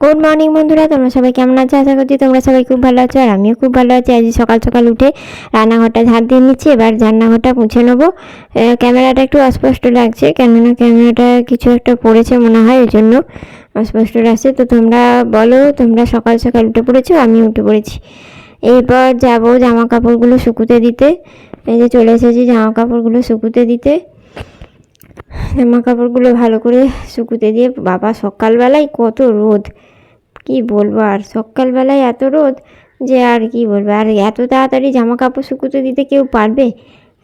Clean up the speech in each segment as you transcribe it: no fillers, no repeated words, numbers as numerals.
Good morning বন্ধুরা, তোমরা সবাই কেমন আছো? আশা করছি তোমরা সবাই খুব ভালো আছো আর আমিও খুব ভালো আছি। আজ সকাল সকাল উঠে রান্নাঘরটা ঝাড় দিয়ে নিচ্ছি, এবার রান্নাঘরটা মুছে নেবো। ক্যামেরাটা একটু অস্পষ্ট লাগছে, কেননা ক্যামেরাটা কিছু একটা পড়েছে মনে হয়, ওই জন্য অস্পষ্ট লাগছে। তো তোমরা বলো, তোমরা সকাল সকাল উঠে পড়েছো? আমি উঠে পড়েছি। এরপর যাবো জামা কাপড়গুলো শুকুতে দিতে। এই যে চলে এসেছি জামা কাপড়গুলো শুকুতে দিতে। জামা কাপড়গুলো ভালো করে শুকুতে দিয়ে, বাবা সকালবেলায় কত রোদ, কি বলবো। আর সকালবেলায় এত রোদ যে আর কি বলবো। আর এত তাড়াতাড়ি জামা কাপড় শুকোতে দিতে কেউ পারবে?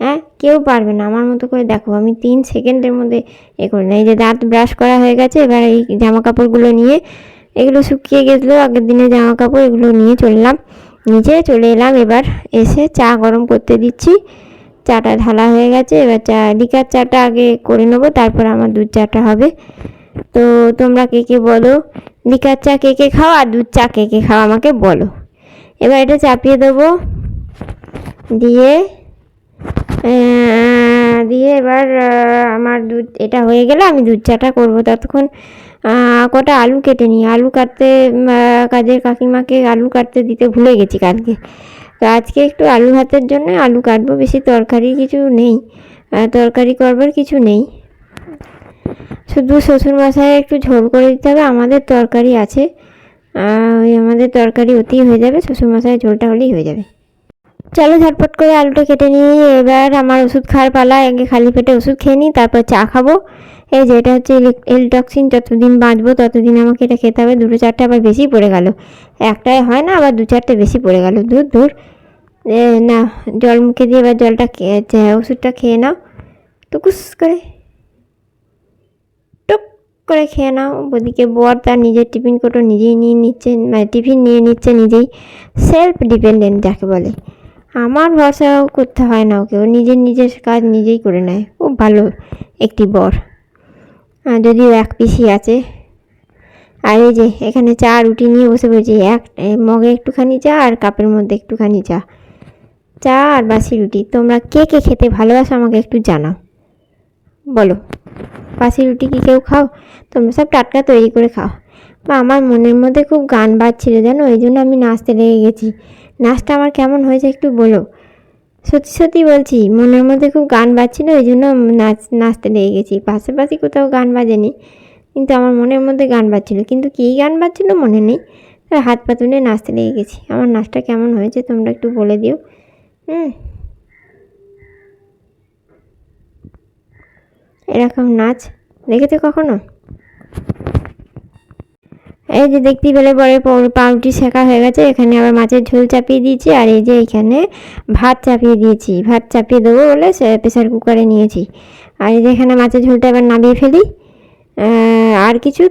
হ্যাঁ, কেউ পারবে না। আমার মতো করে দেখো, আমি 3 সেকেন্ডের মধ্যে করি না। এই যে দাঁত ব্রাশ করা হয়ে গেছে, এবার এই জামা কাপড়গুলো নিয়ে, এগুলো শুকিয়ে গেছিলো আগের দিনের জামা কাপড়, এগুলো নিয়ে নিচে চলে এলাম। এবার এসে চা গরম করতে দিচ্ছি। চাটা ঢালা হয়ে গেছে, এবার লিকার চাটা আগে করে নেবো, তারপর আমার দুধ চাটা হবে। তো তোমরা কে কে বলো, লিকার চা কে কে খাও আর দুধ চা কে কে খাও আমাকে বলো। এবার এটা চাপিয়ে দেবো, দিয়ে এবার আমার দুধ এটা হয়ে গেলে আমি দুধ চাটা করবো। ততক্ষণ কটা আলু কেটে নিই। আলু কাটতে, কাজের কাকিমাকে আলু কাটতে দিতে ভুলে গেছি কালকে। তো আজকে একটু আলু ভাতের জন্য আলু কাটবো, বেশি তরকারি কিছু নেই, তরকারি করবার কিছু নেই। শুধু শ্বশুরমশাই একটু ঝোল করে দিতে হবে, আমাদের তরকারি আছে। ওই আমাদের তরকারি ওতেই হয়ে যাবে, শ্বশুরমশাই ঝোলটা হলেই হয়ে যাবে। চলো ঝটপট করে আলুটা কেটে নিই। এবার আমার ওষুধ খাওয়ার পালা, আগে খালি পেটে ওষুধ খেয়ে নিই, তারপর চা খাবো। এই যে এটা হচ্ছে এলটক্সিন, যতদিন বাঁচবো ততদিন আমাকে এটা খেতে হবে। 2-4টে আবার বেশি পড়ে গেল, একটাই হয় না, আবার 2-4টে বেশি পড়ে গেল। দূর না, জল মুখে দিয়ে এবার জলটা ওষুধটা খেয়ে নাও, টুকুস করে টুক করে খেয়ে নাও। ওদিকে বর তার নিজের টিফিন কোটো নিজেই নিয়ে নিচ্ছে, টিফিন নিয়ে নিচ্ছে নিজেই। সেলফ ডিপেন্ডেন্ট যাকে বলে। আমার ভরসাও করতে হয় না ওকে, ও নিজের কাজ নিজেই করে নেয়। খুব ভালো একটি বর, যদিও এক পিসি আছে। আর এই যে এখানে চা রুটি নিয়ে বসে পড়েছি, এক মগে একটুখানি চা আর কাপের মধ্যে একটুখানি চা আর বাসি রুটি। তোমরা কে কে খেতে ভালোবাসো আমাকে একটু জানাও, বলো। বাসি রুটি কি কেউ খাও? তোমরা সব টাটকা তৈরি করে খাও। বা আমার মনের মধ্যে খুব গান বাজছিল জানো, ওই জন্য আমি নাচতে লেগে গেছি। নাচটা আমার কেমন হয়েছে একটু বলো। সত্যি সত্যি বলছি, মনের মধ্যে খুব গান বাজছিল, ওই জন্য নাচতে লেগে গেছি। পাশাপাশি কোথাও গান বাজেনি, কিন্তু আমার মনের মধ্যে গান বাজছিল, কিন্তু কী গান বাজছিল মনে নেই। হাত পা তুলে নাচতে লেগে গেছি। আমার নাচটা কেমন হয়েছে তোমরা একটু বলে দিও। এরকম নাচ দেখেছো কখনো? এই যে দেখতেই পেলে পরে পাউরুটি শেখা হয়ে গেছে। এখানে আবার মাছের ঝোল চাপিয়ে দিয়েছি, আর এই যে এখানে ভাত চাপিয়ে দিয়েছি। ভাত চাপিয়ে দেবো বলে প্রেসার কুকারে নিয়েছি। আর এই যে এখানে মাছের ঝোলটা এবার নামিয়ে ফেলি। আর কিছু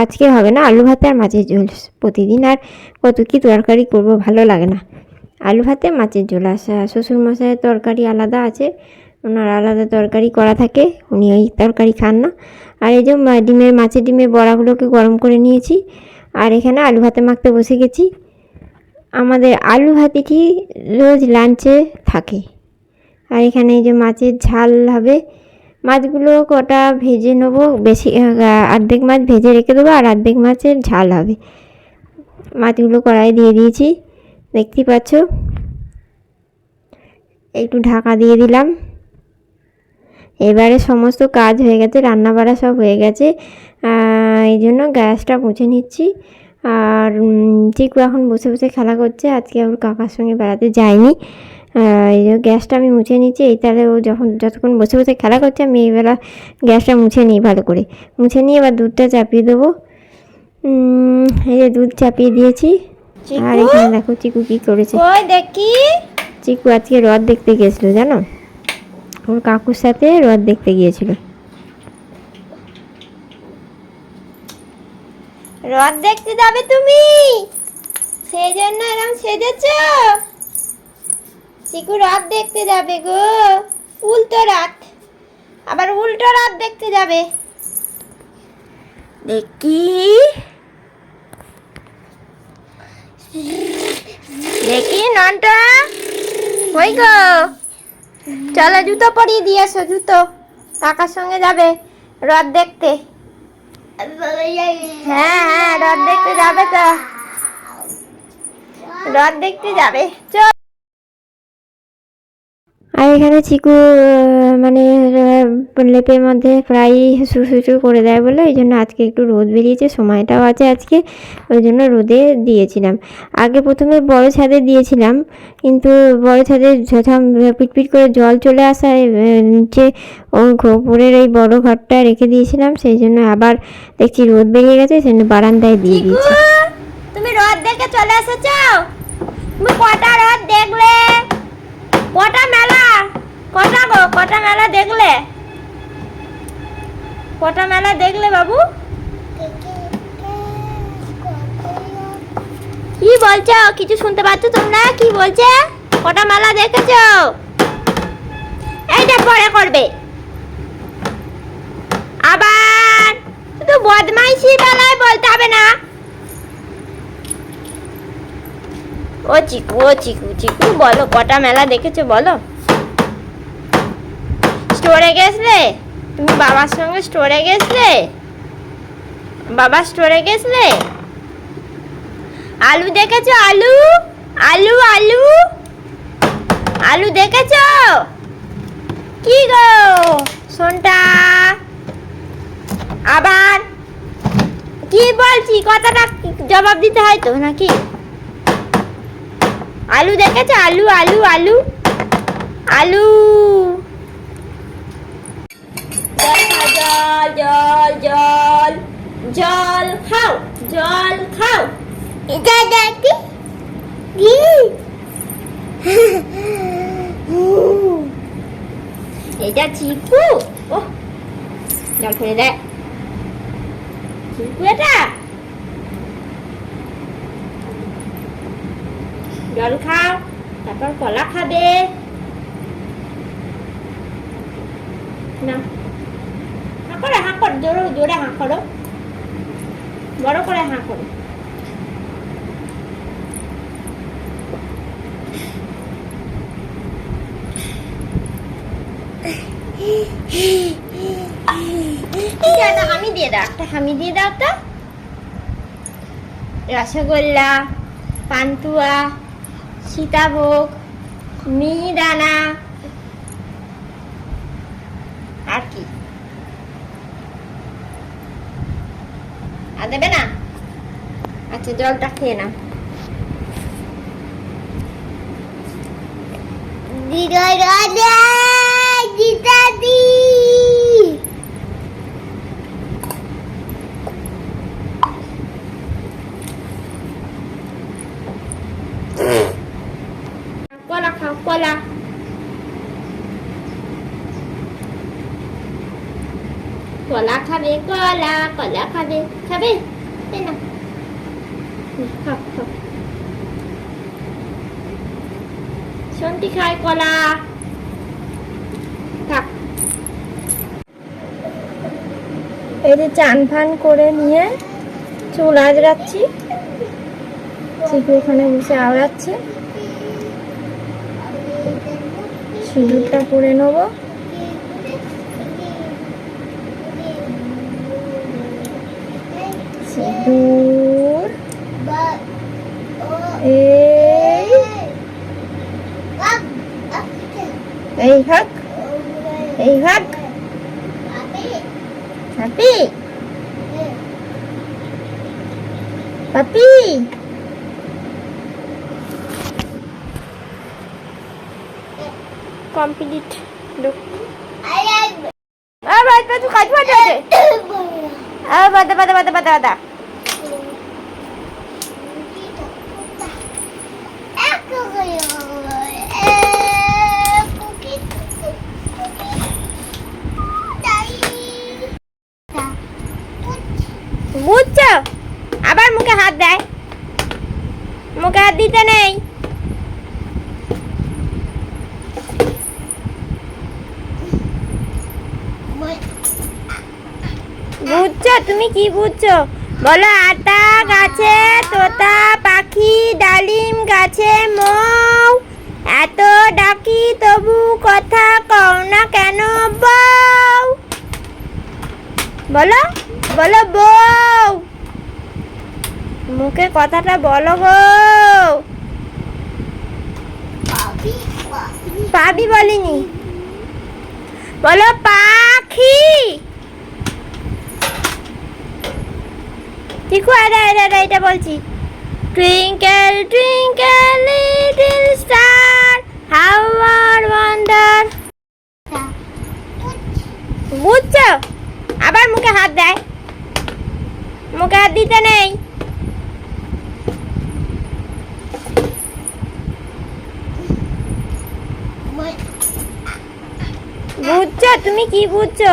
আজকে হবে না, আলু ভাতে আর মাছের ঝোল। প্রতিদিন আর কত কী তরকারি করব, ভালো লাগে না। আলু ভাতে মাছের ঝোল। আর শ্বশুরমশাইয়ের তরকারি আলাদা আছে, ওনার আলাদা তরকারি করা থাকে, উনি ওই তরকারি খান না। আর এই যে মাছের ডিমের বড়াগুলোকে গরম করে নিয়েছি, আর এখানে আলু ভাতে মাখতে বসে গেছি। আমাদের আলু ভাতিটি রোজ লাঞ্চে থাকে। আর এখানে এই যে মাছের ঝাল হবে। মাছগুলো কটা ভেজে নেবো, বেশি অর্ধেক মাছ ভেজে রেখে দেবো, আর অর্ধেক মাছের ঝাল হবে। মাছগুলো কড়াই দিয়ে দিয়েছি, দেখতেই পাচ্ছ। একটু ঢাকা দিয়ে দিলাম। এবারে সমস্ত কাজ হয়ে গেছে, রান্না বাড়া সব হয়ে গেছে। এই জন্য গ্যাসটা মুছে নিচ্ছি। আর চিকু এখন বসে বসে খেলা করছে, আজকে ওর কাকার সঙ্গে বেড়াতে যায়নি। এই গ্যাসটা আমি মুছে নিচ্ছি। এই তাহলে ও যতক্ষণ বসে বসে খেলা করছে, আমি এইবেলা গ্যাসটা মুছে নিই ভালো করে। মুছে নিয়ে এবার দুধটা চাপিয়ে দেবো। এই যে দুধ চাপিয়ে দিয়েছি। আর এখানে দেখো চিকু কী করেছে দেখি। চিকু আজকে হ্রদ দেখতে গেছিলো জানো, ওর কাকুর সাথে হ্রদ দেখতে গিয়েছিল। হ্রদ দেখতে যাবে তুমি, সেই জন্য এরকম সেজেছ? চিকু হ্রদ দেখতে যাবে গো, উল্টো রাত, আবার উল্টো রাত দেখতে যাবে। দেখি দেখি ননটা কই গো, চলো জুতো পরিয়ে দিয়ে আসো। জুতো, কাকার সঙ্গে যাবে হ্রদ দেখতে। হ্যাঁ হ্যাঁ, হ্রদ দেখতে যাবে। যাবে তো, রথ দেখতে যাবে, চল। আর এখানে চিকু মানে লেপের মধ্যে প্রায় সুসুচু করে দেয় বলে এই জন্য আজকে একটু রোদ বেরিয়েছে, সময়টাও আছে আজকে, ওই জন্য রোদে দিয়েছিলাম। আগে প্রথমে বড় ছাদে দিয়েছিলাম, কিন্তু বড় ছাদে ঝঝাম পিটপিট করে জল চলে আসায় নিচে উপরের এই বড় ঘরটা রেখে দিয়েছিলাম, সেই জন্য আবার দেখছি রোদ বেরিয়ে গেছে, সেই জন্য বারান্দায় দিয়ে দিয়েছি। তুমি রোদ দেখে চলে এসেছো? তুমি কটা রোদ দেখলে? কটা মেলা? কটা গো, কটা মেলা দেখলে? কটা মেলা দেখলে বাবু? কি বলছো? কিছু শুনতে পাচ্ছ তোমরা? কি বলছে? কটা মেলা দেখেছো? এইটা পরে করবে আবার, শুধু বদমাইশি বেলায় বলতে হবে না। ও চিকু, ও চিকু, চিকু বলো কটা মেলা দেখেছো বলো। স্টোরে গেছলে? তুমি বাবার সঙ্গে স্টোরে গেছলে? বাবা স্টোরে গেছলে? আলু দেখেছো? আলু, আলু, আলু, আলু দেখেছো? কি গো সোনটা, আবার কি বলছি কথাটা জবাব দিতে হয় তো নাকি? আলু দেখেছো? আলু, আলু, আলু, আলু। জল, জল, জল, জল খাও, জল খাও। এটা দেখি কি? এটা চিকু। ও জল ফেলে দেয় চিকু, এটা জল খাও, তারপর কলা খাবে না। হাঁ করে, হাঁ করো, জোরে জোরে হাঁ করো, বড় করে হাঁ করো। একটা হামি দিয়ে দাও, একটা হামি দিয়ে দাও তো। রসগোল্লা, পান্তুয়া, সীতাভোগ, মিহিদানা, আর কি আর দেবে না? আচ্ছা জলটা খেয়ে নাও। দিদাদি কলা খাও, কলা, কলা খাবে, কলা, কলা খাবে, খাবে না? খাও, খাও। সন্তি খায় কলা, থাক। এই যে চান ফান করে নিয়ে চুল আজরাচ্ছি, চিকু ওখানে বসে আওড়াচ্ছে। সিঁদুরটা পরে নেবো। সিঁদুর এই হাক, এই হাক, হ্যাপি পাপি। Complete look. আবার তুই কাজ বাজে, আবার বাদা বাদা বাদা বাদা বাদা। বুঝছো? আবার মুখে হাত দেয়, মুখে হাত দিতে নেই। বুঝছো? তুমি কি বুঝছো বলো? আতা গাছে তোতা পাখি, ডালিম গাছে মৌ, এত ডাকি তবু কথা কও না কেন বউ? বলো, বলো বউ। মুখে কথাটা বলো গো। পাবি বলিনি, বলো পাখি। টিকু আরে আরে আরে এটা বলছি। Twinkle twinkle little star how are wonder. বুঝছো? আবার মুখে হাত দেয়, মুখে হাত দিতে নেই। বুঝছো? তুমি কি বুঝছো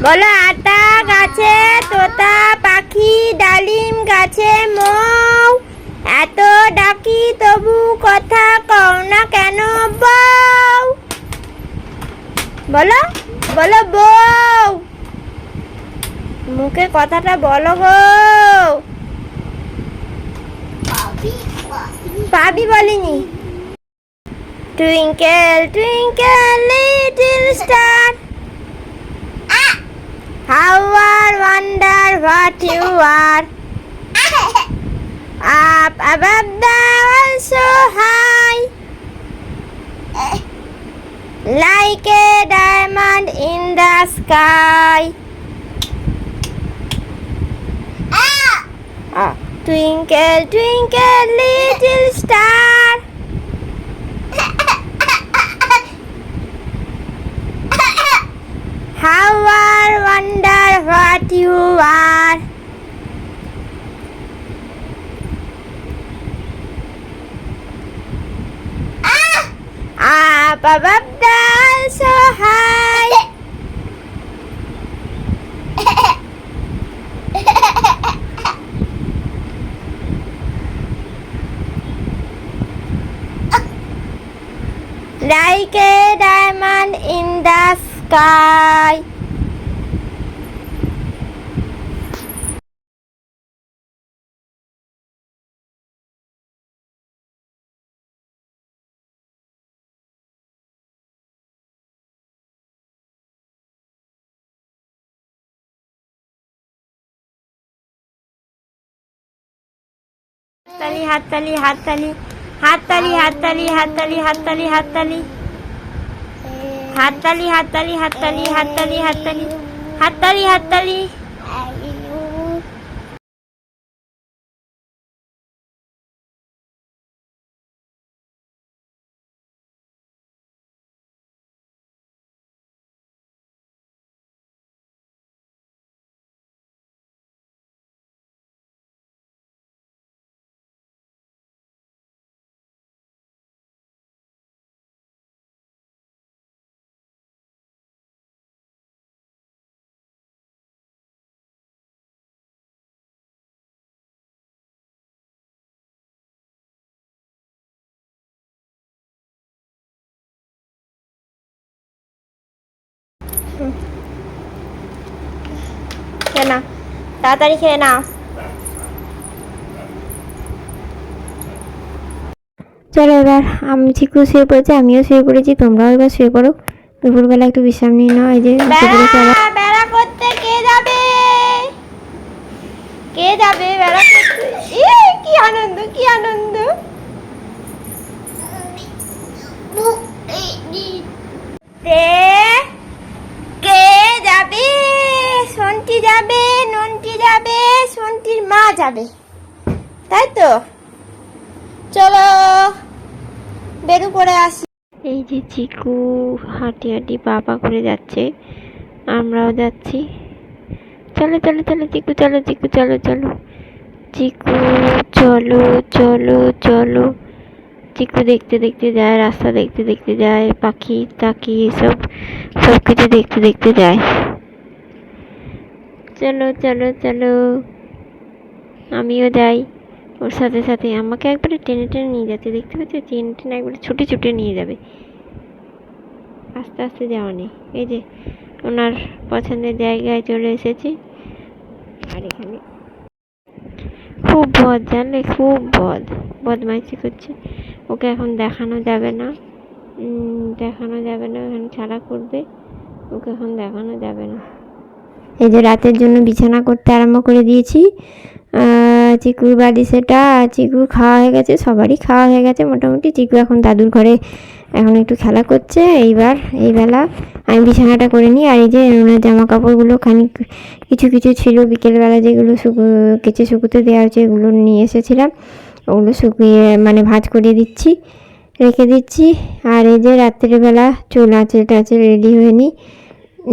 বলো? আতা গাছে তোতা পাখি, ডালিম গাছে মৌ, এত ডাকি তবু কথা কও না কেন বউ? বলো বলো বউ, মুখে কথাটা বলো গো। পাবি বলিনি। Twinkle, twinkle, little star, how I wonder what you are. Up above the world so high, like a diamond in the sky. Twinkle, twinkle, little star, how I wonder what you are. Up above the world so high, like a diamond in the sky. হাততালি হাততালি হাততালি হাততালি হাততালি হাততালি হাততালি হাততালি হাততালি হাততালি হাততালি হাততালি হাততালি হাততালি হাততালি। খেয়ে নাও, তাড়াতাড়ি খেয়ে নাও। চলো এবার আমি চিকু শুয়ে পড়েছি, আমিও শুয়ে পড়েছি, তোমরাও এবার শুয়ে পড়ো। দুপুরবেলা একটু বিশ্রাম নিয়ে নাও। এই যে বেড়া করতে কে যাবে? কে যাবে বেড়া করতে? কি আনন্দ, কি আনন্দ। কে যাবে? সন্টি যাবে, নন্টি যাবে, সন্টির মা যাবে, তাই তো? চলো বেরু করে আসি। এই যে চিকু হাঁটি হাঁটি পা পা করে যাচ্ছে, আমরাও যাচ্ছি। চলো চলো চলো চিকু, চলো চিকু, চলো চলো চিকু, চলো চলো চলো। চিকু দেখতে দেখতে যায়, রাস্তা দেখতে দেখতে যায়, পাখি টাকি সব কিছু দেখতে দেখতে যায়। চলো চলো চলো, আমিও যাই ওর সাথে সাথে। আমাকে একবারে টেনে টেনে নিয়ে যাচ্ছে, দেখতে পাচ্ছি টেনে টেনে একবারে ছুটে ছুটে নিয়ে যাবে। আস্তে আস্তে যাওয়া নেই। এই যে ওনার পছন্দের জায়গায় চলে এসেছি। আর এখানে খুব বদ, জানলে খুব বদমাইশি করছে। ওকে এখন দেখানো যাবে না, দেখানো যাবে না, এখন ছাড়া করবে, ওকে এখন দেখানো যাবে না। এই যে রাতের জন্য বিছানা করতে আরম্ভ করে দিয়েছি। চিকুর বাড়ি সেটা, চিকু খাওয়া হয়ে গেছে, সবারই খাওয়া হয়ে গেছে মোটামুটি। চিকু এখন দাদুর ঘরে এখন একটু খেলা করছে। এই বেলা আমি বিছানাটা করে নিই। আর এই যে ওনার জামা কাপড়গুলো খানিক কিছু কিছু ছিল বিকেলবেলা, যেগুলো কেচে শুকুতে দেওয়া হয়েছে, এগুলো নিয়ে এসেছিলাম। ওগুলো শুকিয়ে মানে ভাঁজ করে দিচ্ছি, রেখে দিচ্ছি। আর এই যে রাত্রেবেলা চুল আঁচড় টাচড় রেডি হয়ে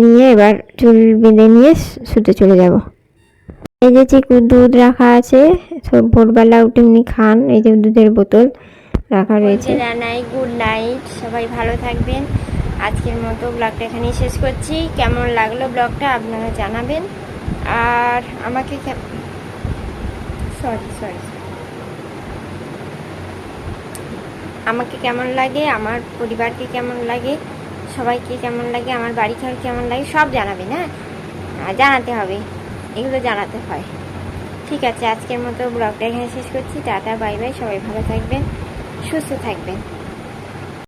নিয়ে এবার চুল বেঁধে নিয়ে শুতে চলে যাব। এই যে চিকুর দুধ রাখা আছে, সব ভোরবেলা উঠে উনি খান। এই যে দুধের বোতল রাখা রয়েছে। জানাই গুড নাইট, সবাই ভালো থাকবেন। আজকের মতো ব্লগটা এখানেই শেষ করছি। কেমন লাগলো ব্লগটা আপনারা জানাবেন। আর আমাকে আমাকে কেমন লাগে, আমার পরিবারকে কেমন লাগে, সবাইকে কেমন লাগে, আমার বাড়ি ঘর কেমন লাগে সব জানাবেন। হ্যাঁ, জানাতে হবে, এগুলো জানাতে হয়। ঠিক আছে, আজকের মতো ব্লগটা এখানে শেষ করছি। টাটা, বাই বাই, সবাই ভালো থাকবেন, সুস্থ থাকবেন।